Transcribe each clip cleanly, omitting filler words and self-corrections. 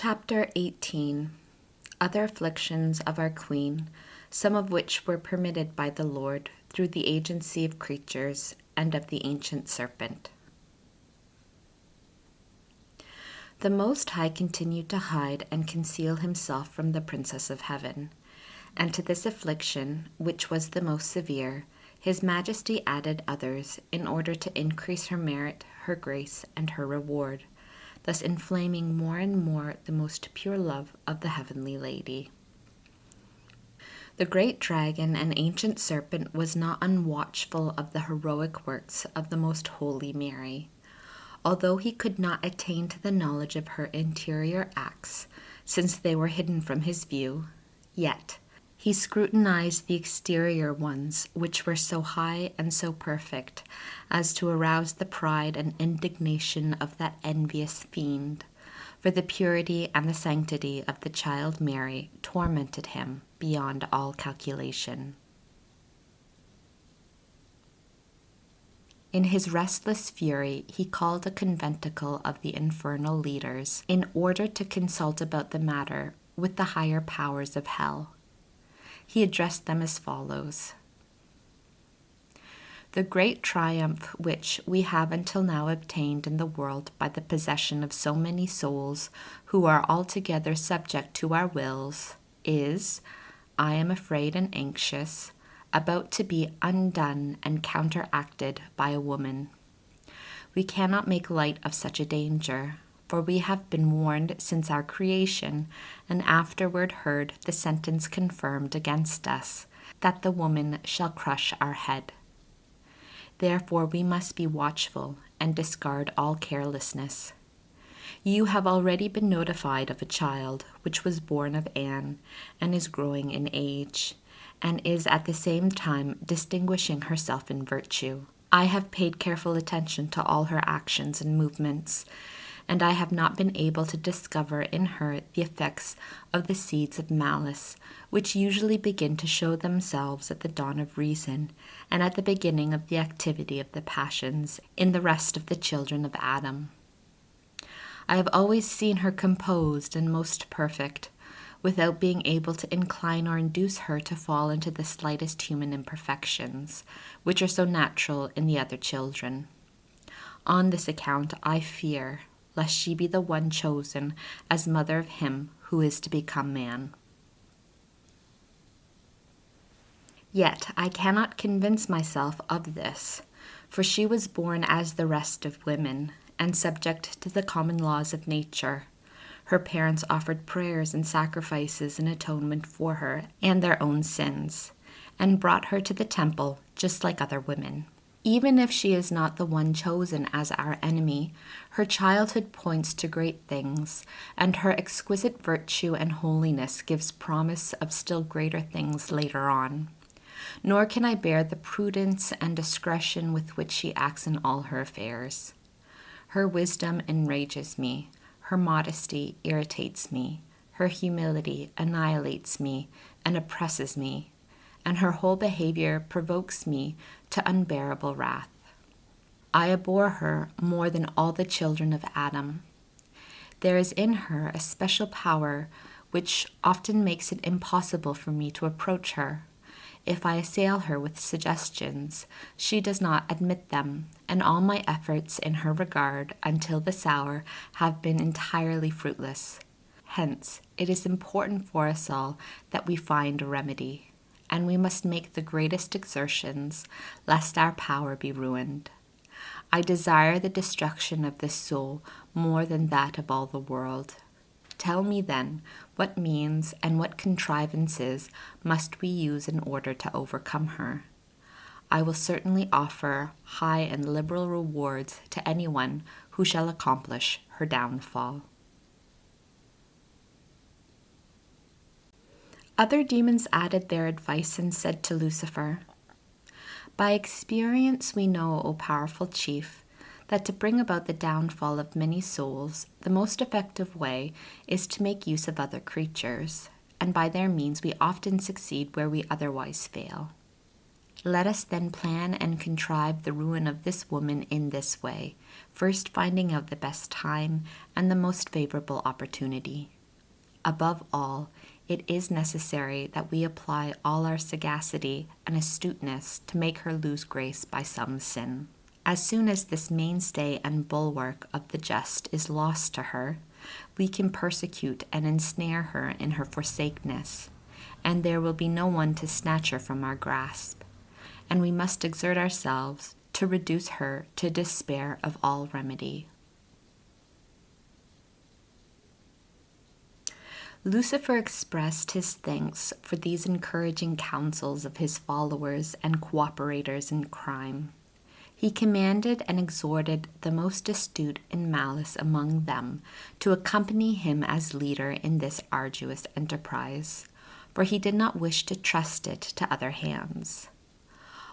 Chapter 18. Other afflictions of our Queen, some of which were permitted by the Lord through the agency of creatures and of the ancient serpent. The Most High continued to hide and conceal himself from the Princess of Heaven, and to this affliction, which was the most severe, his Majesty added others in order to increase her merit, her grace, and her reward, thus inflaming more and more the most pure love of the Heavenly Lady. The great dragon and ancient serpent was not unwatchful of the heroic works of the most holy Mary. Although he could not attain to the knowledge of her interior acts, since they were hidden from his view, yet he scrutinized the exterior ones, which were so high and so perfect as to arouse the pride and indignation of that envious fiend, for the purity and the sanctity of the child Mary tormented him beyond all calculation. In his restless fury, he called a conventicle of the infernal leaders in order to consult about the matter with the higher powers of hell. He addressed them as follows: The great triumph which we have until now obtained in the world by the possession of so many souls who are altogether subject to our wills is, I am afraid and anxious, about to be undone and counteracted by a woman. We cannot make light of such a danger, for we have been warned since our creation, and afterward heard the sentence confirmed against us, that the woman shall crush our head. Therefore we must be watchful and discard all carelessness. You have already been notified of a child which was born of Anne, and is growing in age, and is at the same time distinguishing herself in virtue. I have paid careful attention to all her actions and movements, and I have not been able to discover in her the effects of the seeds of malice, which usually begin to show themselves at the dawn of reason, and at the beginning of the activity of the passions, in the rest of the children of Adam. I have always seen her composed and most perfect, without being able to incline or induce her to fall into the slightest human imperfections, which are so natural in the other children. On this account I fear, lest she be the one chosen as mother of him who is to become man. Yet I cannot convince myself of this, for she was born as the rest of women, and subject to the common laws of nature. Her parents offered prayers and sacrifices in atonement for her and their own sins, and brought her to the temple just like other women. Even if she is not the one chosen as our enemy, her childhood points to great things, and her exquisite virtue and holiness gives promise of still greater things later on. Nor can I bear the prudence and discretion with which she acts in all her affairs. Her wisdom enrages me. Her modesty irritates me, her humility annihilates me and oppresses me, and her whole behavior provokes me to unbearable wrath. I abhor her more than all the children of Adam. There is in her a special power which often makes it impossible for me to approach her. If I assail her with suggestions, she does not admit them, and all my efforts in her regard until this hour have been entirely fruitless. Hence, it is important for us all that we find a remedy, and we must make the greatest exertions, lest our power be ruined. I desire the destruction of this soul more than that of all the world. Tell me then, what means and what contrivances must we use in order to overcome her? I will certainly offer high and liberal rewards to anyone who shall accomplish her downfall. Other demons added their advice and said to Lucifer, By experience we know, O powerful chief, that to bring about the downfall of many souls, the most effective way is to make use of other creatures, and by their means we often succeed where we otherwise fail. Let us then plan and contrive the ruin of this woman in this way, first finding out the best time and the most favorable opportunity. Above all, it is necessary that we apply all our sagacity and astuteness to make her lose grace by some sin. As soon as this mainstay and bulwark of the just is lost to her, we can persecute and ensnare her in her forsakenness, and there will be no one to snatch her from our grasp, and we must exert ourselves to reduce her to despair of all remedy. Lucifer expressed his thanks for these encouraging counsels of his followers and cooperators in crime. He commanded and exhorted the most astute in malice among them to accompany him as leader in this arduous enterprise, for he did not wish to trust it to other hands.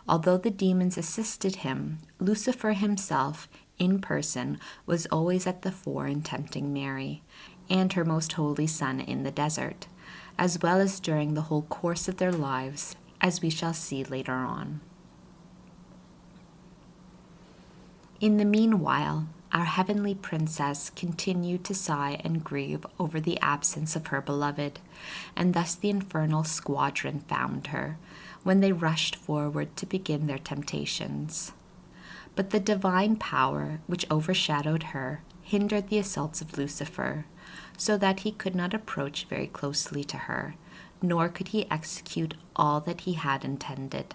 Although the demons assisted him, Lucifer himself, in person, was always at the fore in tempting Mary and her most holy Son in the desert, as well as during the whole course of their lives, as we shall see later on. In the meanwhile, our heavenly princess continued to sigh and grieve over the absence of her beloved, and thus the infernal squadron found her, when they rushed forward to begin their temptations. But the divine power which overshadowed her hindered the assaults of Lucifer, so that he could not approach very closely to her, nor could he execute all that he had intended.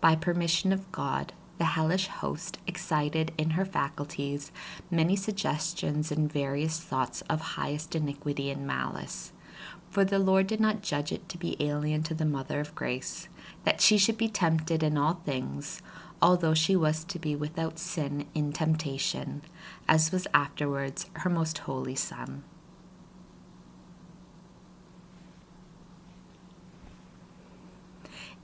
By permission of God, the hellish host excited in her faculties many suggestions and various thoughts of highest iniquity and malice. For the Lord did not judge it to be alien to the Mother of Grace, that she should be tempted in all things, although she was to be without sin in temptation, as was afterwards her most holy Son.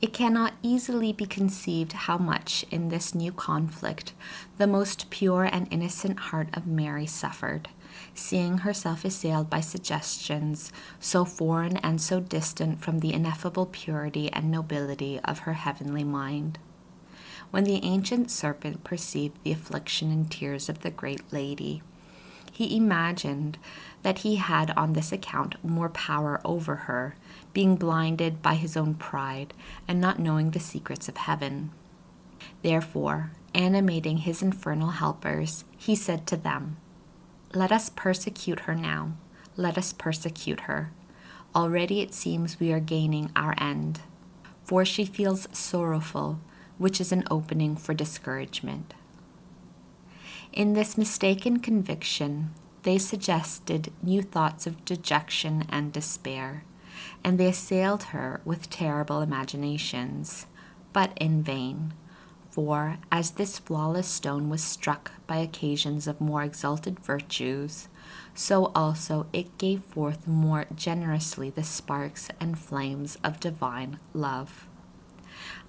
It cannot easily be conceived how much in this new conflict the most pure and innocent heart of Mary suffered, seeing herself assailed by suggestions so foreign and so distant from the ineffable purity and nobility of her heavenly mind. When the ancient serpent perceived the affliction and tears of the great lady, he imagined that he had on this account more power over her, being blinded by his own pride and not knowing the secrets of heaven. Therefore, animating his infernal helpers, he said to them, "Let us persecute her now. Let us persecute her. Already it seems we are gaining our end, for she feels sorrowful, which is an opening for discouragement." In this mistaken conviction, they suggested new thoughts of dejection and despair, and they assailed her with terrible imaginations, but in vain. For, as this flawless stone was struck by occasions of more exalted virtues, so also it gave forth more generously the sparks and flames of divine love.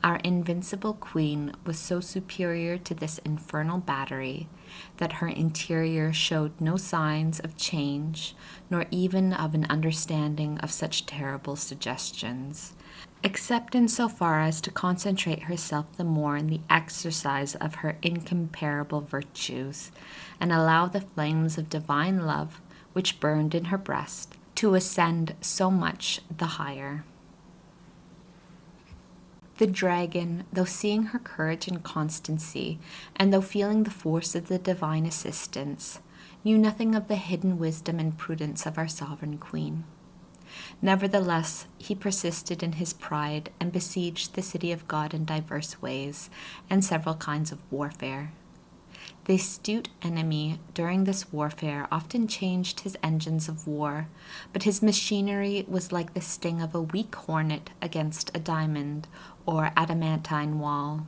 Our invincible queen was so superior to this infernal battery that her interior showed no signs of change, nor even of an understanding of such terrible suggestions, except in so far as to concentrate herself the more in the exercise of her incomparable virtues, and allow the flames of divine love, which burned in her breast, to ascend so much the higher. The dragon, though seeing her courage and constancy, and though feeling the force of the divine assistance, knew nothing of the hidden wisdom and prudence of our sovereign queen. Nevertheless, he persisted in his pride and besieged the city of God in diverse ways and several kinds of warfare. The astute enemy during this warfare often changed his engines of war, but his machinery was like the sting of a weak hornet against a diamond or adamantine wall.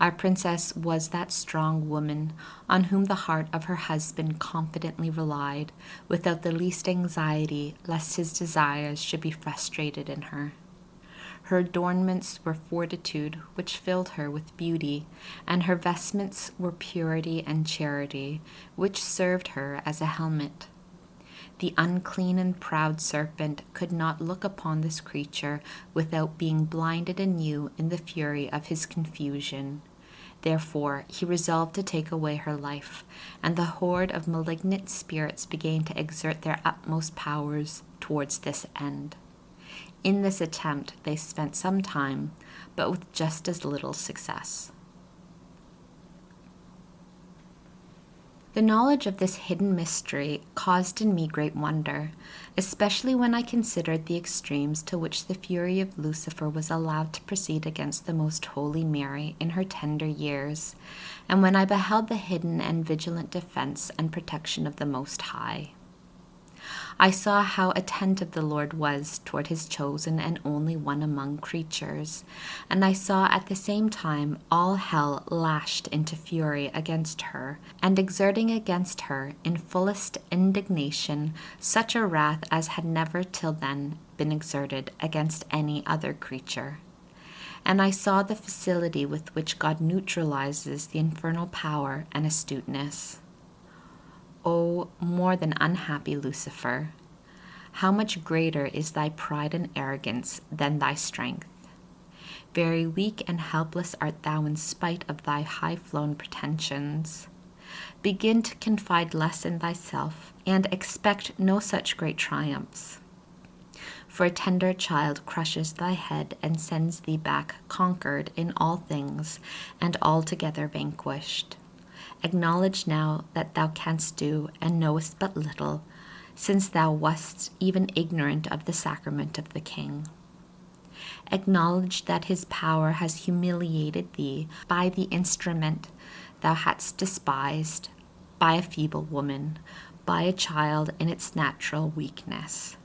Our princess was that strong woman on whom the heart of her husband confidently relied, without the least anxiety lest his desires should be frustrated in her. Her adornments were fortitude, which filled her with beauty, and her vestments were purity and charity, which served her as a helmet. The unclean and proud serpent could not look upon this creature without being blinded anew in the fury of his confusion. Therefore, he resolved to take away her life, and the horde of malignant spirits began to exert their utmost powers towards this end. In this attempt, they spent some time, but with just as little success. The knowledge of this hidden mystery caused in me great wonder, especially when I considered the extremes to which the fury of Lucifer was allowed to proceed against the Most Holy Mary in her tender years, and when I beheld the hidden and vigilant defense and protection of the Most High. I saw how attentive the Lord was toward his chosen and only one among creatures, and I saw at the same time all hell lashed into fury against her, and exerting against her in fullest indignation such a wrath as had never till then been exerted against any other creature. And I saw the facility with which God neutralizes the infernal power and astuteness. O more than unhappy Lucifer, how much greater is thy pride and arrogance than thy strength. Very weak and helpless art thou in spite of thy high-flown pretensions. Begin to confide less in thyself, and expect no such great triumphs. For a tender child crushes thy head and sends thee back conquered in all things and altogether vanquished. Acknowledge now that thou canst do and knowest but little, since thou wast even ignorant of the sacrament of the King. Acknowledge that his power has humiliated thee by the instrument thou hadst despised, by a feeble woman, by a child in its natural weakness.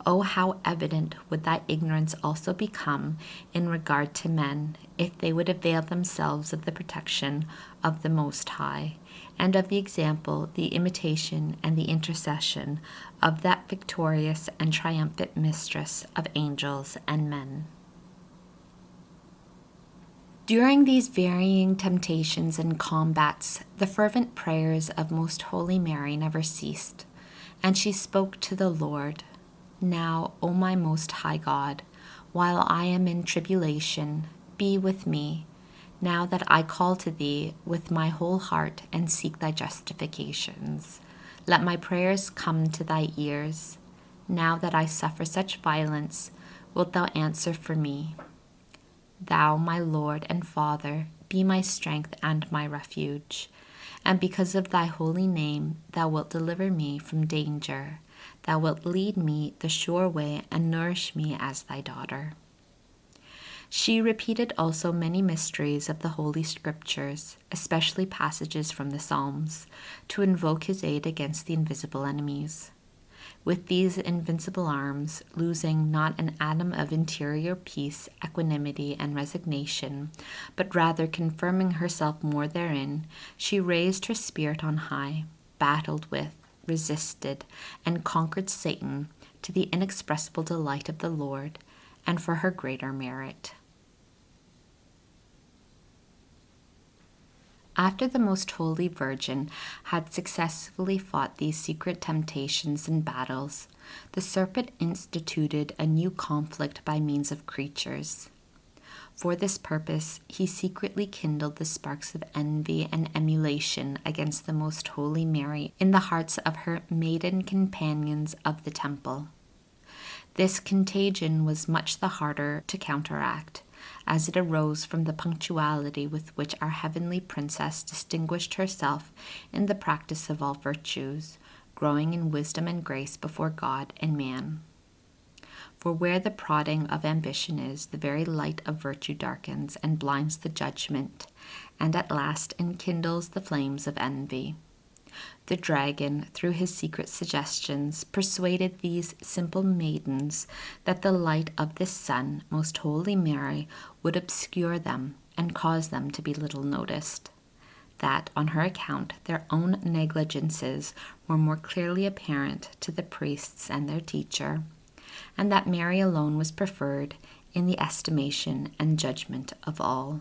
Oh, how evident would thy ignorance also become in regard to men, if they would avail themselves of the protection of the Most High, and of the example, the imitation, and the intercession of that victorious and triumphant mistress of angels and men. During these varying temptations and combats, the fervent prayers of Most Holy Mary never ceased, and she spoke to the Lord, "Now, O my Most High God, while I am in tribulation, be with me, now that I call to thee with my whole heart and seek thy justifications. Let my prayers come to thy ears. Now that I suffer such violence, wilt thou answer for me? Thou, my Lord and Father, be my strength and my refuge, and because of thy holy name thou wilt deliver me from danger. Thou wilt lead me the sure way and nourish me as thy daughter." She repeated also many mysteries of the Holy Scriptures, especially passages from the Psalms, to invoke his aid against the invisible enemies. With these invincible arms, losing not an atom of interior peace, equanimity, and resignation, but rather confirming herself more therein, she raised her spirit on high, battled with, resisted, and conquered Satan to the inexpressible delight of the Lord, and for her greater merit. After the Most Holy Virgin had successfully fought these secret temptations and battles, the serpent instituted a new conflict by means of creatures. For this purpose, he secretly kindled the sparks of envy and emulation against the Most Holy Mary in the hearts of her maiden companions of the temple. This contagion was much the harder to counteract, as it arose from the punctuality with which our heavenly princess distinguished herself in the practice of all virtues, growing in wisdom and grace before God and man. For where the prodding of ambition is, the very light of virtue darkens and blinds the judgment, and at last enkindles the flames of envy. The dragon, through his secret suggestions, persuaded these simple maidens that the light of this sun, Most Holy Mary, would obscure them and cause them to be little noticed. That, on her account, their own negligences were more clearly apparent to the priests and their teacher, and that Mary alone was preferred in the estimation and judgment of all.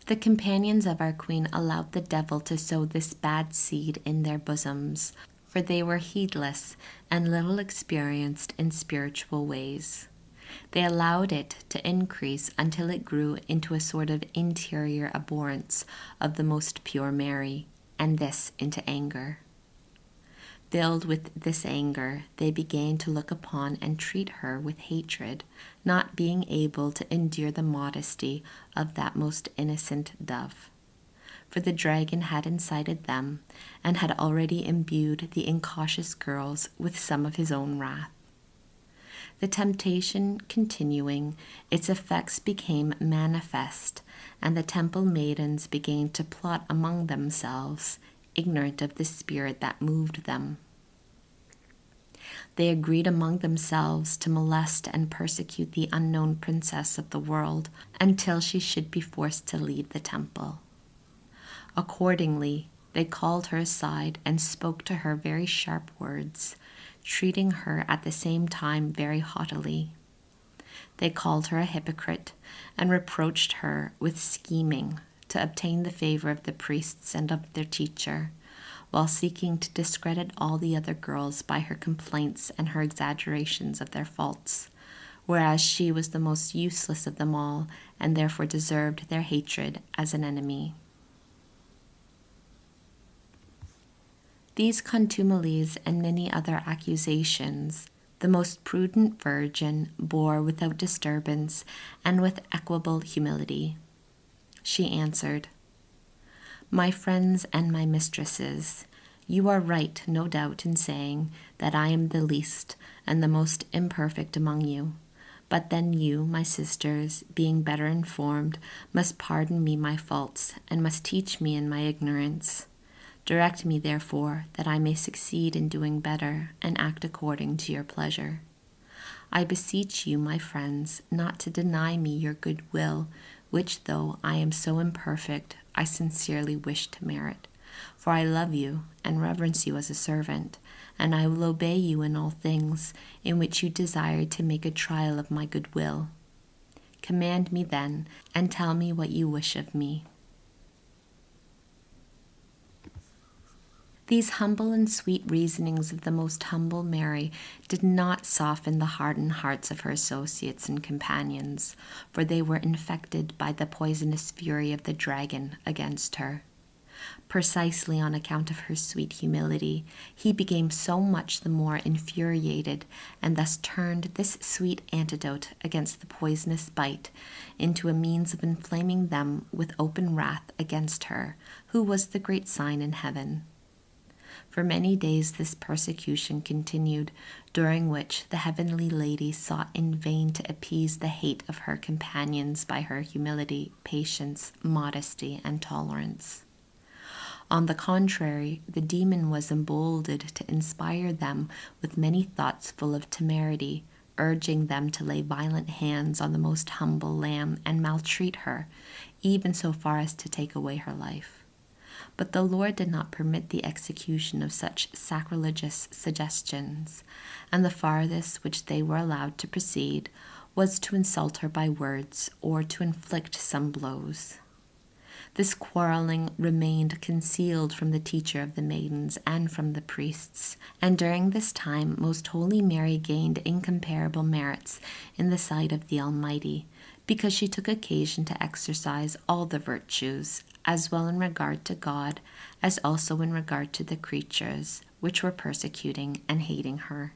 The companions of our Queen allowed the devil to sow this bad seed in their bosoms, for they were heedless and little experienced in spiritual ways. They allowed it to increase until it grew into a sort of interior abhorrence of the most pure Mary, and this into anger. Filled with this anger, they began to look upon and treat her with hatred, not being able to endure the modesty of that most innocent dove. For the dragon had incited them, and had already imbued the incautious girls with some of his own wrath. The temptation continuing, its effects became manifest, and the temple maidens began to plot among themselves, ignorant of the spirit that moved them. They agreed among themselves to molest and persecute the unknown princess of the world until she should be forced to leave the temple. Accordingly, they called her aside and spoke to her very sharp words, treating her at the same time very haughtily. They called her a hypocrite and reproached her with scheming to obtain the favor of the priests and of their teacher, while seeking to discredit all the other girls by her complaints and her exaggerations of their faults, whereas she was the most useless of them all and therefore deserved their hatred as an enemy. These contumelies and many other accusations the most prudent virgin bore without disturbance and with equable humility. She answered, "My friends and my mistresses, you are right, no doubt, in saying that I am the least and the most imperfect among you. But then you, my sisters, being better informed, must pardon me my faults and must teach me in my ignorance. Direct me, therefore, that I may succeed in doing better and act according to your pleasure. I beseech you, my friends, not to deny me your good will, which, though I am so imperfect, I sincerely wish to merit. For I love you and reverence you as a servant, and I will obey you in all things in which you desire to make a trial of my good will. Command me then, and tell me what you wish of me." These humble and sweet reasonings of the most humble Mary did not soften the hardened hearts of her associates and companions, for they were infected by the poisonous fury of the dragon against her. Precisely on account of her sweet humility, he became so much the more infuriated, and thus turned this sweet antidote against the poisonous bite into a means of inflaming them with open wrath against her, who was the great sign in heaven. For many days this persecution continued, during which the heavenly lady sought in vain to appease the hate of her companions by her humility, patience, modesty, and tolerance. On the contrary, the demon was emboldened to inspire them with many thoughts full of temerity, urging them to lay violent hands on the most humble lamb and maltreat her, even so far as to take away her life. But the Lord did not permit the execution of such sacrilegious suggestions, and the farthest which they were allowed to proceed was to insult her by words or to inflict some blows. This quarreling remained concealed from the teacher of the maidens and from the priests, and during this time Most Holy Mary gained incomparable merits in the sight of the Almighty, because she took occasion to exercise all the virtues, as well in regard to God as also in regard to the creatures, which were persecuting and hating her.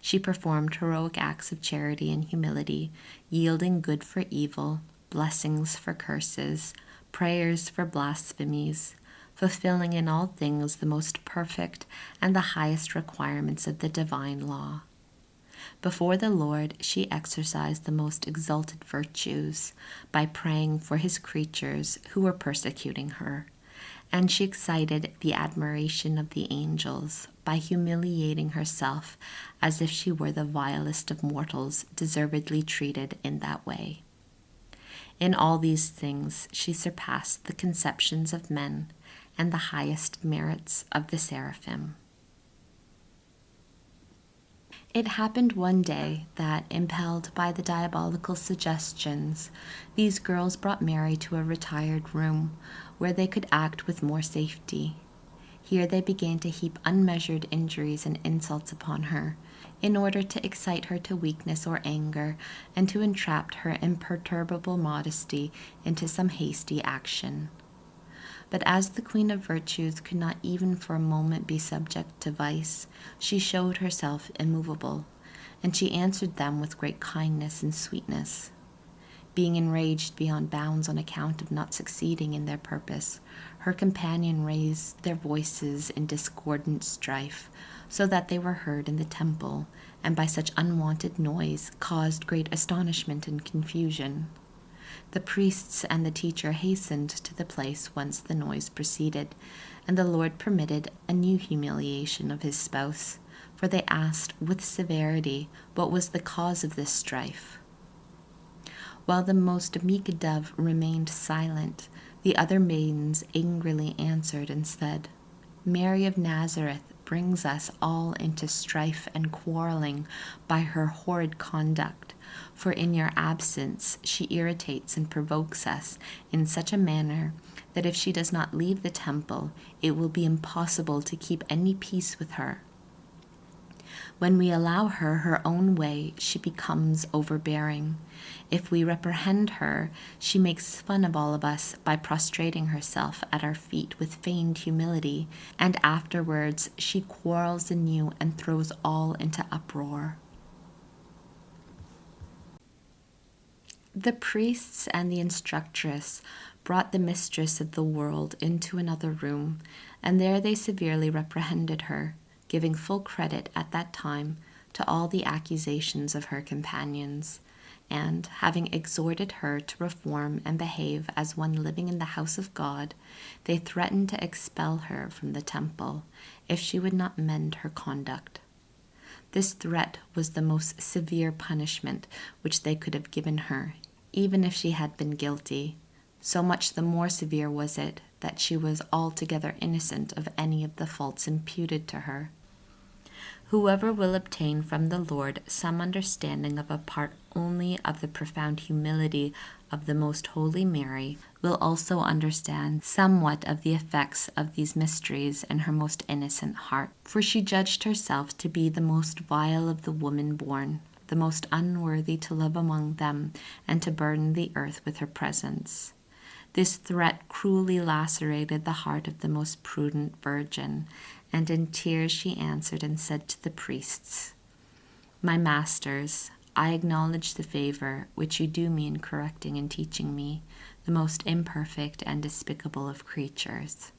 She performed heroic acts of charity and humility, yielding good for evil, blessings for curses, prayers for blasphemies, fulfilling in all things the most perfect and the highest requirements of the divine law. Before the Lord, she exercised the most exalted virtues by praying for his creatures who were persecuting her, and she excited the admiration of the angels by humiliating herself as if she were the vilest of mortals deservedly treated in that way. In all these things she surpassed the conceptions of men and the highest merits of the seraphim. It happened one day that, impelled by the diabolical suggestions, these girls brought Mary to a retired room where they could act with more safety. Here they began to heap unmeasured injuries and insults upon her, in order to excite her to weakness or anger, and to entrap her imperturbable modesty into some hasty action. But as the Queen of Virtues could not even for a moment be subject to vice, she showed herself immovable, and she answered them with great kindness and sweetness. Being enraged beyond bounds on account of not succeeding in their purpose, her companion raised their voices in discordant strife, so that they were heard in the temple, and by such unwonted noise caused great astonishment and confusion. The priests and the teacher hastened to the place whence the noise proceeded, and the Lord permitted a new humiliation of his spouse, for they asked with severity what was the cause of this strife. While the most meek dove remained silent, the other maidens angrily answered and said, "Mary of Nazareth brings us all into strife and quarreling by her horrid conduct, for in your absence she irritates and provokes us in such a manner that if she does not leave the temple, it will be impossible to keep any peace with her. When we allow her her own way, she becomes overbearing. If we reprehend her, she makes fun of all of us by prostrating herself at our feet with feigned humility, and afterwards she quarrels anew and throws all into uproar." The priests and the instructress brought the mistress of the world into another room, and there they severely reprehended her, giving full credit at that time to all the accusations of her companions, and, having exhorted her to reform and behave as one living in the house of God, they threatened to expel her from the temple if she would not mend her conduct. This threat was the most severe punishment which they could have given her, even if she had been guilty. So much the more severe was it that she was altogether innocent of any of the faults imputed to her. Whoever will obtain from the Lord some understanding of a part only of the profound humility of the most holy Mary will also understand somewhat of the effects of these mysteries in her most innocent heart. For she judged herself to be the most vile of the women born, the most unworthy to live among them and to burden the earth with her presence. This threat cruelly lacerated the heart of the most prudent virgin, and in tears she answered and said to the priests, "My masters, I acknowledge the favor which you do me in correcting and teaching me, the most imperfect and despicable of creatures.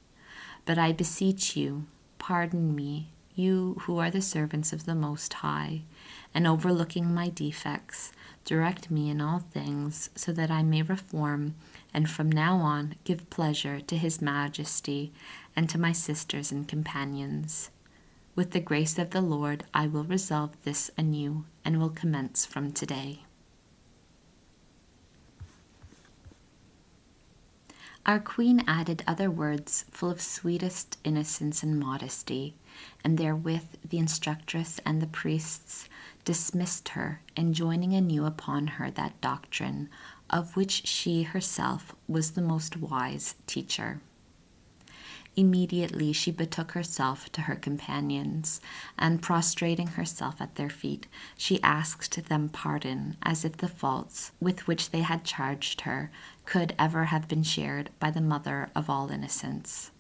But I beseech you, pardon me, you who are the servants of the Most High, and overlooking my defects, direct me in all things so that I may reform and from now on give pleasure to His Majesty and to my sisters and companions. With the grace of the Lord, I will resolve this anew and will commence from today." Our Queen added other words full of sweetest innocence and modesty, and therewith the instructress and the priests dismissed her, enjoining anew upon her that doctrine of which she herself was the most wise teacher. Immediately she betook herself to her companions, and prostrating herself at their feet, she asked them pardon, as if the faults with which they had charged her could ever have been shared by the mother of all innocence.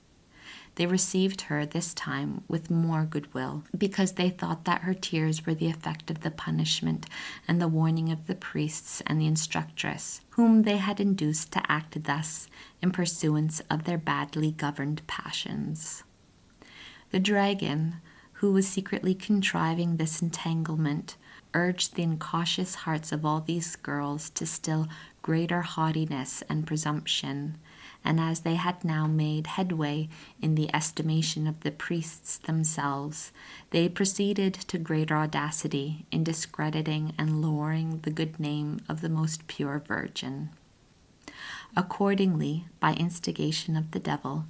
They received her this time with more goodwill, because they thought that her tears were the effect of the punishment and the warning of the priests and the instructress, whom they had induced to act thus in pursuance of their badly governed passions. The dragon, who was secretly contriving this entanglement, urged the incautious hearts of all these girls to still greater haughtiness and presumption, and as they had now made headway in the estimation of the priests themselves, they proceeded to greater audacity in discrediting and lowering the good name of the most pure Virgin. Accordingly, by instigation of the devil,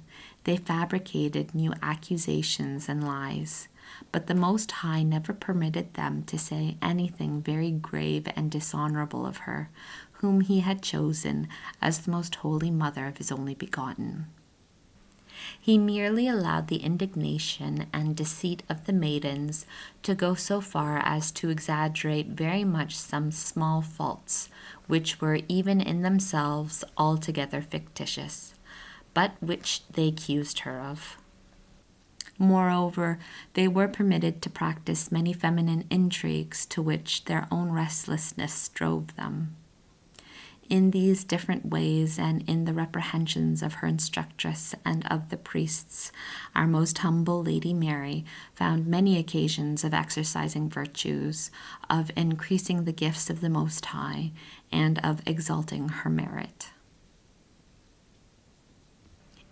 They fabricated new accusations and lies, but the Most High never permitted them to say anything very grave and dishonorable of her, whom he had chosen as the most holy mother of his only begotten. He merely allowed the indignation and deceit of the maidens to go so far as to exaggerate very much some small faults, which were even in themselves altogether fictitious, but which they accused her of. Moreover, they were permitted to practice many feminine intrigues to which their own restlessness drove them. In these different ways, and in the reprehensions of her instructress and of the priests, our most humble Lady Mary found many occasions of exercising virtues, of increasing the gifts of the Most High, and of exalting her merit.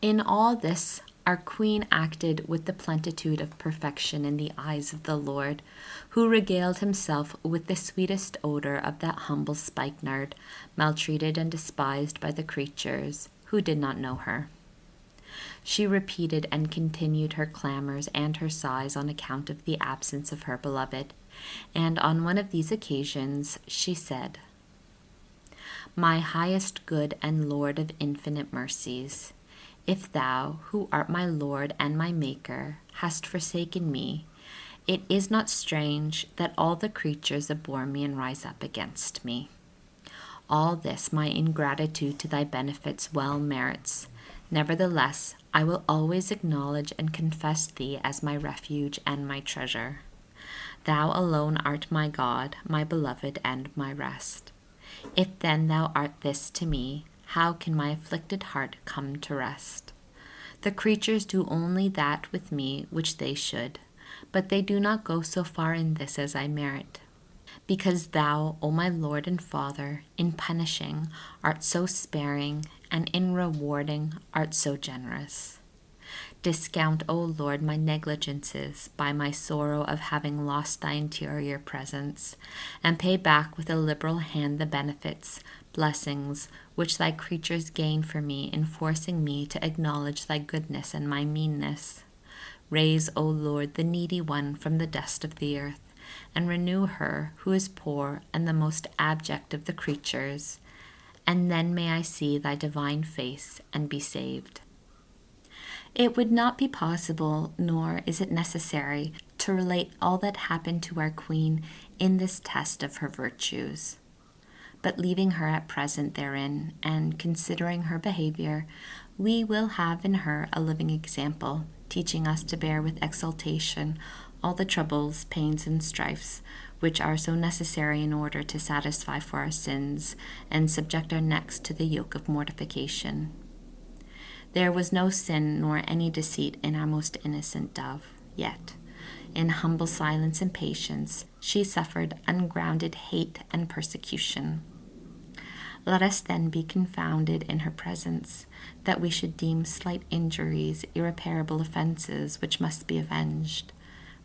In all this, our Queen acted with the plenitude of perfection in the eyes of the Lord, who regaled himself with the sweetest odor of that humble spikenard, maltreated and despised by the creatures who did not know her. She repeated and continued her clamors and her sighs on account of the absence of her beloved, and on one of these occasions she said, "My highest good and Lord of infinite mercies, if thou, who art my Lord and my Maker, hast forsaken me, it is not strange that all the creatures abhor me and rise up against me. All this my ingratitude to thy benefits well merits. Nevertheless, I will always acknowledge and confess thee as my refuge and my treasure. Thou alone art my God, my beloved, and my rest. If then thou art this to me, how can my afflicted heart come to rest? The creatures do only that with me which they should, but they do not go so far in this as I merit. Because thou, O my Lord and Father, in punishing art so sparing, and in rewarding art so generous. Discount, O Lord, my negligences by my sorrow of having lost thy interior presence, and pay back with a liberal hand the benefits, blessings, which thy creatures gain for me in forcing me to acknowledge thy goodness and my meanness. Raise, O Lord, the needy one from the dust of the earth, and renew her who is poor and the most abject of the creatures, and then may I see thy divine face and be saved." It would not be possible, nor is it necessary, to relate all that happened to our Queen in this test of her virtues. But leaving her at present therein, and considering her behavior, we will have in her a living example, teaching us to bear with exultation all the troubles, pains, and strifes which are so necessary in order to satisfy for our sins and subject our necks to the yoke of mortification. There was no sin nor any deceit in our most innocent dove, yet, in humble silence and patience, she suffered ungrounded hate and persecution. Let us then be confounded in her presence, that we should deem slight injuries irreparable offenses which must be avenged,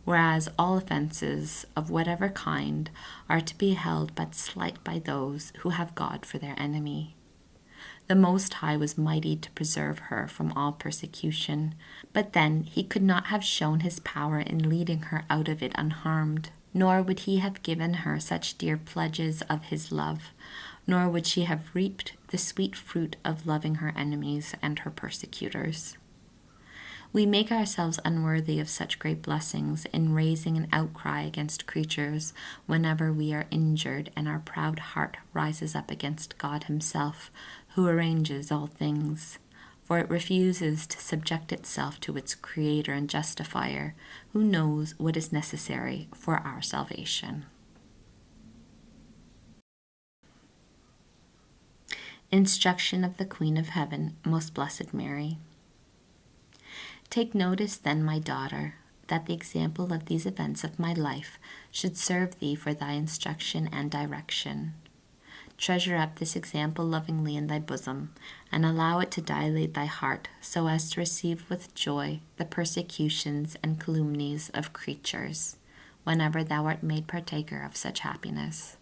whereas all offenses, of whatever kind, are to be held but slight by those who have God for their enemy. The Most High was mighty to preserve her from all persecution, but then he could not have shown his power in leading her out of it unharmed, nor would he have given her such dear pledges of his love, nor would she have reaped the sweet fruit of loving her enemies and her persecutors. We make ourselves unworthy of such great blessings in raising an outcry against creatures whenever we are injured and our proud heart rises up against God himself, who arranges all things, for it refuses to subject itself to its Creator and Justifier, who knows what is necessary for our salvation. Instruction of the Queen of Heaven, Most Blessed Mary. Take notice then, my daughter, that the example of these events of my life should serve thee for thy instruction and direction. Treasure up this example lovingly in thy bosom, and allow it to dilate thy heart, so as to receive with joy the persecutions and calumnies of creatures, whenever thou art made partaker of such happiness.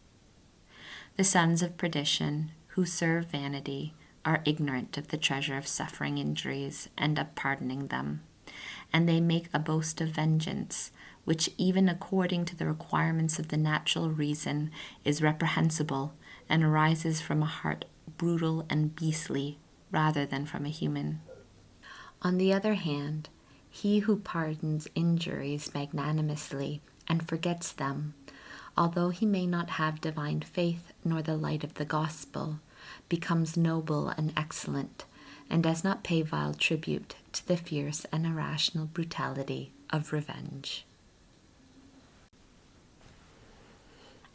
The sons of perdition, who serve vanity, are ignorant of the treasure of suffering injuries and of pardoning them, and they make a boast of vengeance, which even according to the requirements of the natural reason is reprehensible and arises from a heart brutal and beastly rather than from a human. On the other hand, he who pardons injuries magnanimously and forgets them, although he may not have divine faith nor the light of the gospel, becomes noble and excellent, and does not pay vile tribute to the fierce and irrational brutality of revenge.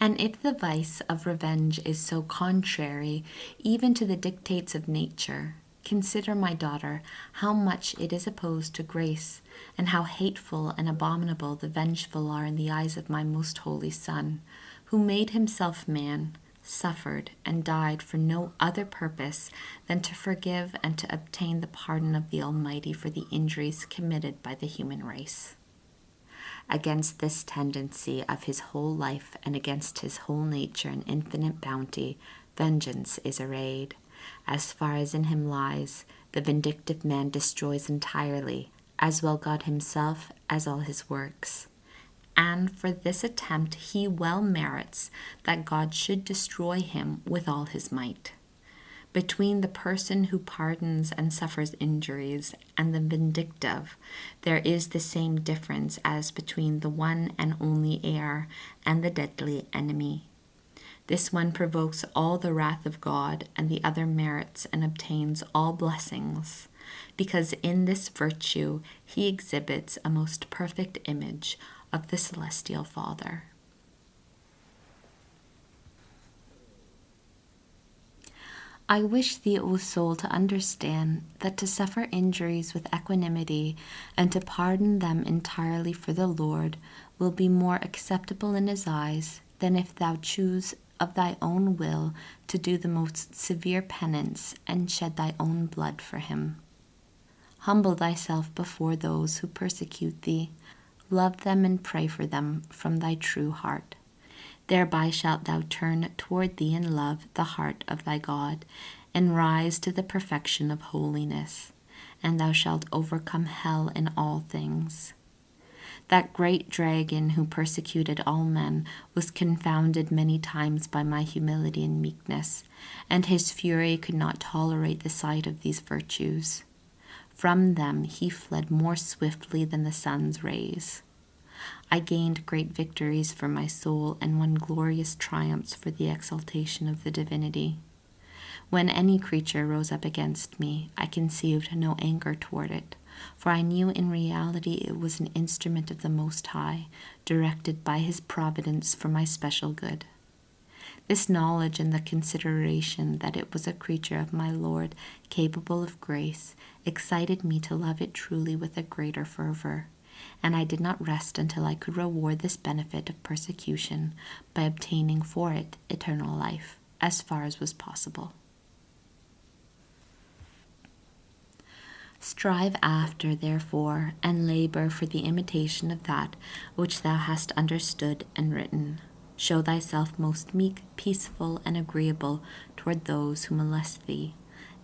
And if the vice of revenge is so contrary even to the dictates of nature, consider, my daughter, how much it is opposed to grace, and how hateful and abominable the vengeful are in the eyes of my most holy Son, who made himself man, suffered, and died for no other purpose than to forgive and to obtain the pardon of the Almighty for the injuries committed by the human race. Against this tendency of his whole life and against his whole nature and infinite bounty, vengeance is arrayed. As far as in him lies, the vindictive man destroys entirely, as well God himself as all his works. And for this attempt he well merits that God should destroy him with all his might. Between the person who pardons and suffers injuries and the vindictive, there is the same difference as between the one and only heir and the deadly enemy. This one provokes all the wrath of God, and the other merits and obtains all blessings, because in this virtue he exhibits a most perfect image of the Celestial Father. I wish thee, O soul, to understand that to suffer injuries with equanimity and to pardon them entirely for the Lord will be more acceptable in his eyes than if thou choose of thy own will to do the most severe penance and shed thy own blood for him. Humble thyself before those who persecute thee, love them and pray for them from thy true heart. Thereby shalt thou turn toward thee in love the heart of thy God, and rise to the perfection of holiness, and thou shalt overcome hell in all things. That great dragon who persecuted all men was confounded many times by my humility and meekness, and his fury could not tolerate the sight of these virtues. From them he fled more swiftly than the sun's rays. I gained great victories for my soul and won glorious triumphs for the exaltation of the divinity. When any creature rose up against me, I conceived no anger toward it, for I knew in reality it was an instrument of the Most High, directed by his providence for my special good. This knowledge and the consideration that it was a creature of my Lord, capable of grace, excited me to love it truly with a greater fervor, and I did not rest until I could reward this benefit of persecution by obtaining for it eternal life, as far as was possible. Strive after, therefore, and labor for the imitation of that which thou hast understood and written. Show thyself most meek, peaceful, and agreeable toward those who molest thee.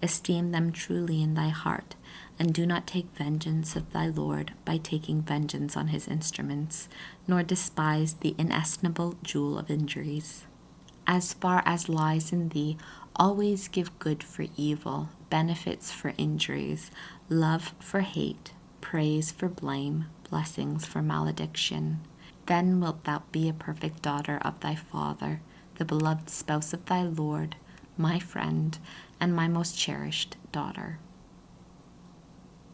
Esteem them truly in thy heart, and do not take vengeance of thy Lord by taking vengeance on his instruments, nor despise the inestimable jewel of injuries. As far as lies in thee, always give good for evil, benefits for injuries, love for hate, praise for blame, blessings for malediction. Then wilt thou be a perfect daughter of thy Father, the beloved spouse of thy Lord, my friend, and my most cherished daughter.